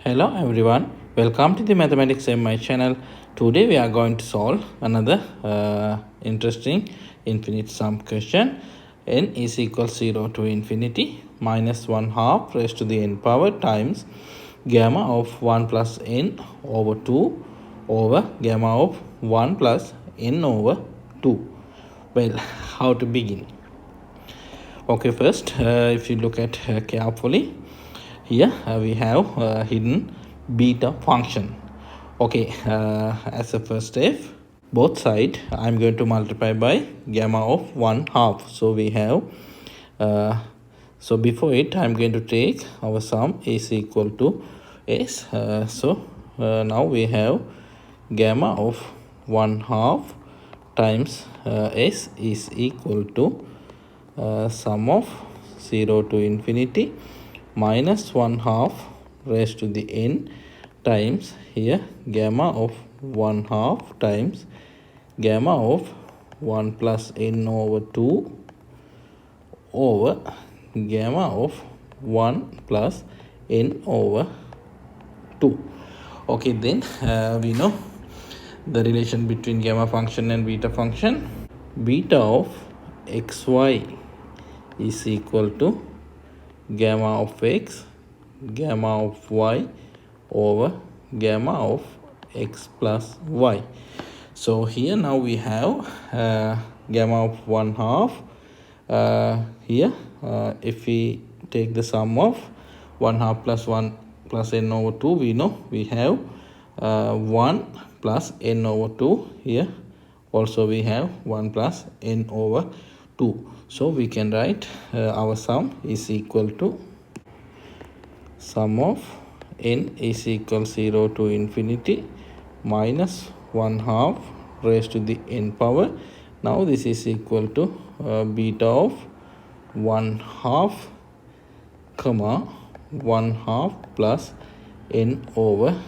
Hello everyone, welcome to the Mathematics in my channel. Today we are going to solve another interesting infinite sum question. N is equal 0 to infinity minus 1 half raised to the n power times gamma of 1 plus n over 2 over gamma of 1 plus n over 2. Well, how to begin? Okay, first if you look at carefully, here we have hidden beta function. Okay, as a first step, both side I'm going to multiply by gamma of 1 half. So we have so before it I'm going to take our sum is equal to s. Now we have gamma of 1 half times s is equal to sum of 0 to infinity minus 1 half raised to the n times here gamma of 1 half times gamma of 1 plus n over 2 over gamma of 1 plus n over 2. Okay, then we know the relation between gamma function and beta function. Beta of xy is equal to gamma of x gamma of y over gamma of x plus y. So here now we have gamma of 1 half. Here if we take the sum of 1 half plus 1 plus n over 2, we know we have 1 plus n over 2. Here also we have 1 plus n over 2. So we can write our sum is equal to sum of n is equal 0 to infinity minus 1 half raised to the n power. Now this is equal to beta of 1 half comma 1 half plus n over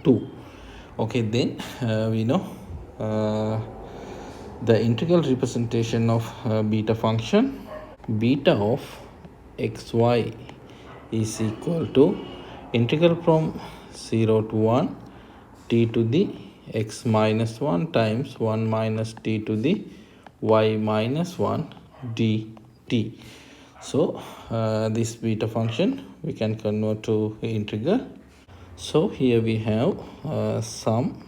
2. Okay, then we know the integral representation of beta function. Beta of xy is equal to integral from 0 to 1 t to the x minus 1 times 1 minus t to the y minus 1 dt. So this beta function we can convert to integral. So here we have sum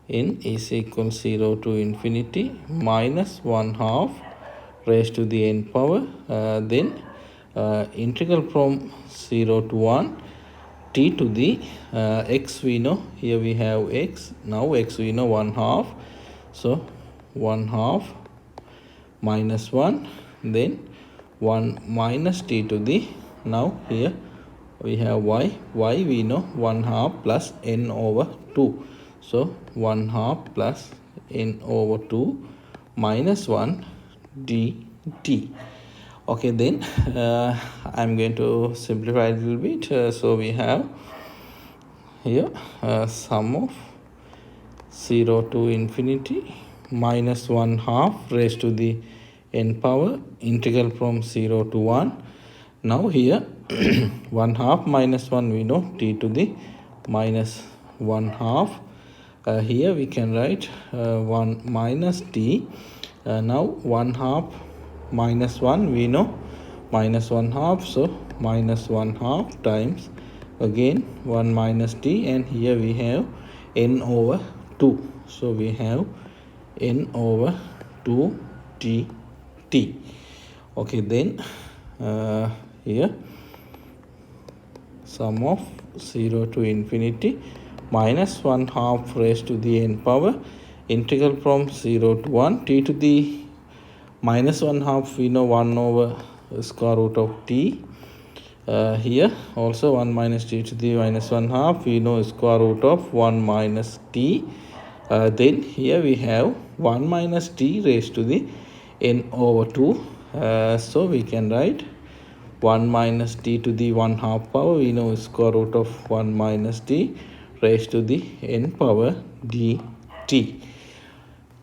n is equal 0 to infinity minus 1 half raised to the n power, then integral from 0 to 1 t to the x we know. Here we have x. Now x we know 1 half. So 1 half minus 1, then 1 minus t to the, now here we have y. Y we know 1 half plus n over 2. So 1 half plus n over 2 minus 1 dt. Okay, then I'm going to simplify a little bit. So we have here sum of 0 to infinity minus 1 half raised to the n power integral from 0 to 1. Now here 1 half minus 1 we know t to the minus 1 half. Here we can write 1 minus t. Now 1 half minus 1 we know minus 1 half. So minus 1 half times again 1 minus t, and here we have n over 2. So we have n over 2 dt. Okay, then here sum of 0 to infinity minus 1 half raised to the n power integral from 0 to 1 t to the minus 1 half we know 1 over square root of t. Here also 1 minus t to the minus 1 half we know square root of 1 minus t. Then here we have 1 minus t raised to the n over 2. So we can write 1 minus t to the 1 half power we know square root of 1 minus t raised to the n power dt.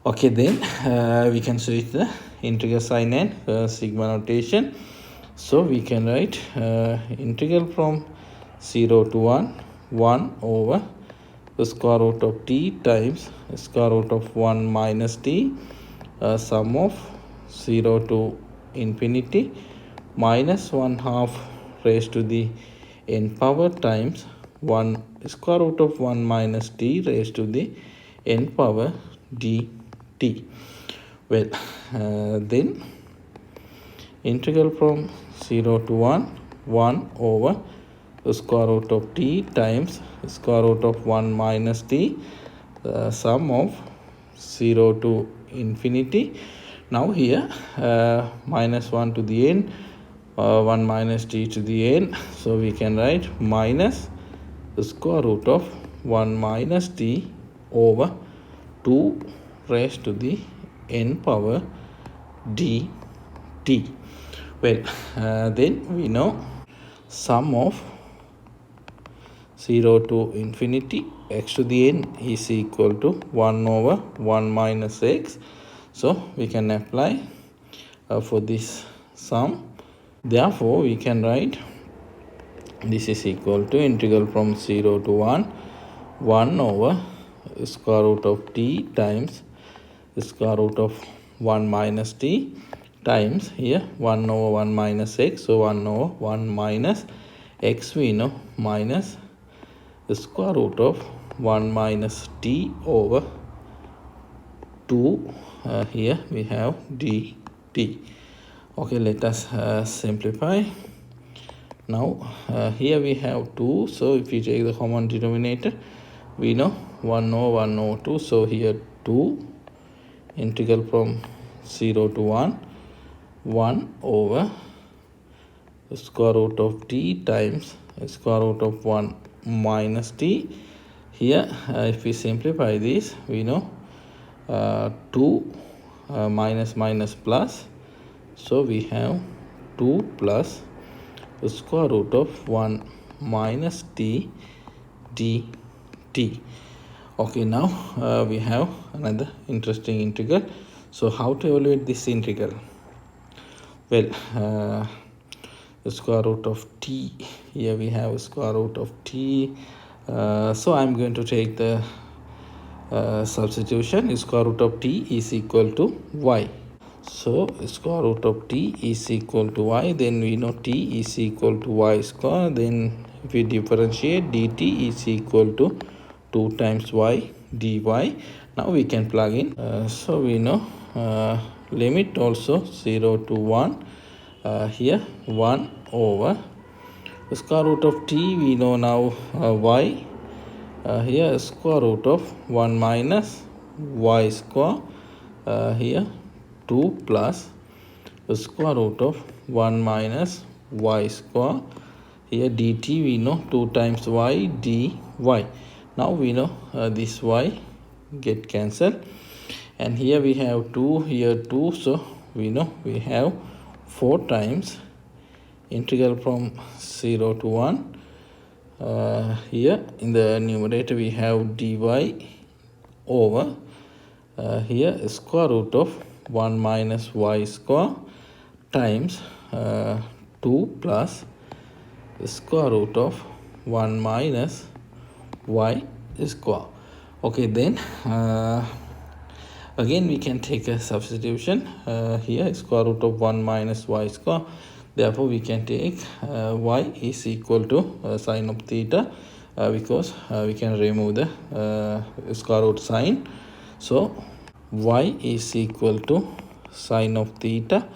Okay, then we can switch the integral sign and sigma notation. So we can write integral from 0 to 1 1 over the square root of t times square root of 1 minus t, sum of 0 to infinity minus 1 half raised to the n power times 1 square root of 1 minus t raised to the n power dt. Well, then integral from 0 to 1 over the square root of t times square root of 1 minus t, sum of 0 to infinity. Now here minus 1 to the n, 1 minus t to the n, so we can write minus the square root of 1 minus t over 2 raised to the n power dt. Well, then we know sum of 0 to infinity x to the n is equal to 1 over 1 minus x. So we can apply for this sum. Therefore, we can write this is equal to integral from 0 to 1 over square root of t times square root of 1 minus t times here 1 over 1 minus x. So 1 over 1 minus x we know minus the square root of 1 minus t over 2. Here we have dt. Okay, let us simplify. Now here we have 2, so if we take the common denominator, we know 1 over 1 over 2, so here 2 integral from 0 to 1 over the square root of t times square root of 1 minus t. Here if we simplify this, we know 2 minus minus plus, so we have 2 plus the square root of 1 minus t dt. Okay, now we have another interesting integral. So how to evaluate this integral? Well, the square root of t, here we have a square root of t, so I'm going to take the substitution. Square root of t is equal to y. So square root of t is equal to y, then we know t is equal to y square. Then if we differentiate, dt is equal to 2 times y dy. Now we can plug in. So we know limit also 0 to 1. Here 1 over the square root of t, we know now y. Here square root of 1 minus y square. Here 2 plus the square root of 1 minus y square. Here dt we know 2 times y dy. Now we know this y get cancelled, and here we have 2, here 2, so we know we have 4 times integral from 0 to 1. Here in the numerator we have dy over here square root of 1 minus y square times 2 plus the square root of 1 minus y square. Okay, then again we can take a substitution. Here square root of 1 minus y square, therefore we can take y is equal to sine of theta, because we can remove the square root sign. So y is equal to sine of theta,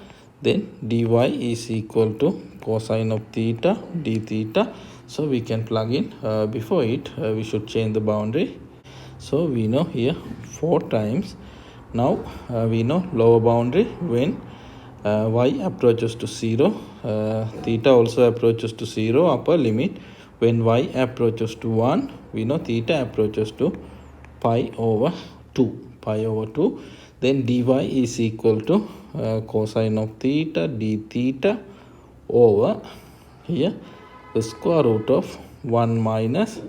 then dy is equal to cosine of theta d theta. So we can plug in. Before it we should change the boundary. So we know here 4 times. Now we know lower boundary when y approaches to 0, theta also approaches to 0, upper limit when y approaches to 1, we know theta approaches to pi over 2. Then dy is equal to cosine of theta d theta over here the square root of 1 minus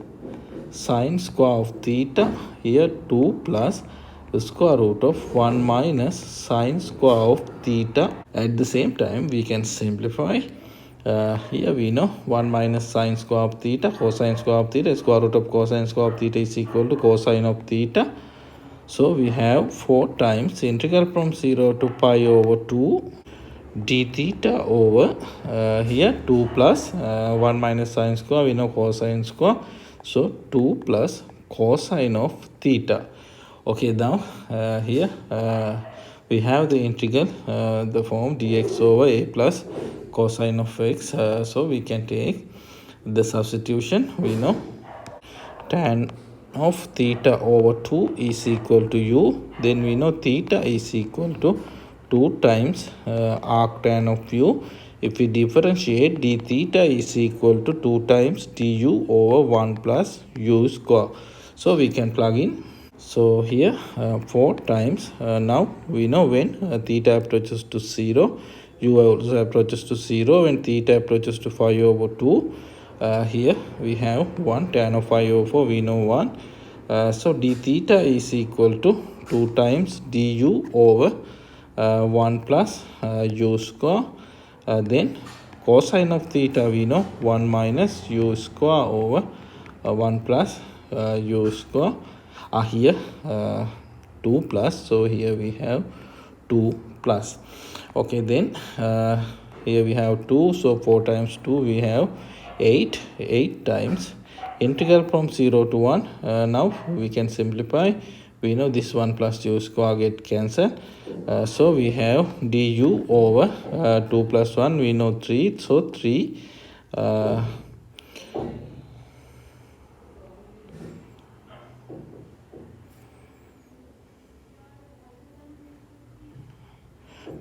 sine square of theta, here 2 plus the square root of 1 minus sine square of theta. At the same time we can simplify. Here we know 1 minus sine square of theta, cosine square of theta, square root of cosine square of theta is equal to cosine of theta. So we have 4 times integral from 0 to pi over 2 d theta over here 2 plus 1 minus sine square, we know cosine square, so 2 plus cosine of theta. Okay, now here we have the integral, the form dx over a plus cosine of x, so we can take the substitution. We know tan of theta over 2 is equal to u. Then we know theta is equal to 2 times arc tan of u. If we differentiate, d theta is equal to 2 times du over 1 plus u square. So we can plug in. So here 4 times, now we know when theta approaches to 0, u also approaches to 0. When theta approaches to 5 over 2, here we have 1 tan of 5 over 4, we know 1. So d theta is equal to 2 times du over 1 plus u square. Then cosine of theta we know 1 minus u square over 1 plus u square. Here 2 plus, so here we have 2 plus. Okay, then here we have 2, so 4 times 2 we have 8 times integral from 0 to 1. Now we can simplify. We know this 1 plus u square get cancelled, so we have du over 2 plus 1, we know 3, so 3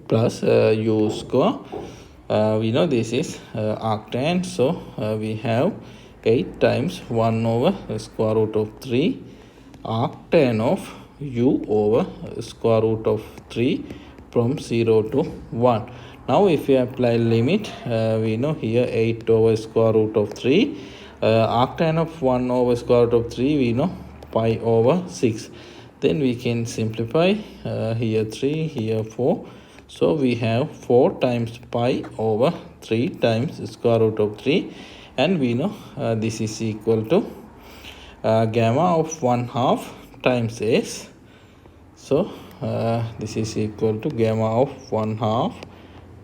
plus u square. We know this is arctan, so we have 8 times 1 over square root of 3 arctan of u over square root of 3 from 0 to 1. Now if we apply limit, we know here 8 over square root of 3, arctan of 1 over square root of 3, we know pi over 6. Then we can simplify, here 3, here 4. So we have 4 times pi over 3 times square root of 3, and we know this is equal to gamma of 1 half times s. So this is equal to gamma of 1 half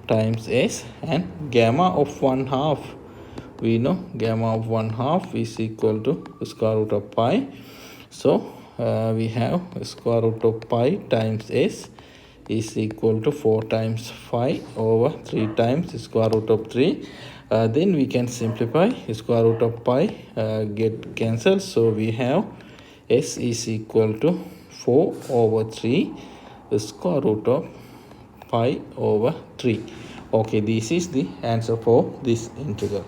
times s, and gamma of 1 half, we know gamma of 1 half is equal to square root of pi. So we have square root of pi times s is equal to 4 times 5 over 3 times square root of 3. Then we can simplify, square root of pi get cancelled, so we have s is equal to 4 over 3 square root of pi over 3. Okay, this is the answer for this integral,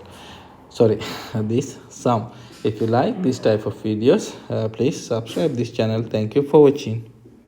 sorry, this sum. If you like this type of videos, please subscribe this channel. Thank you for watching.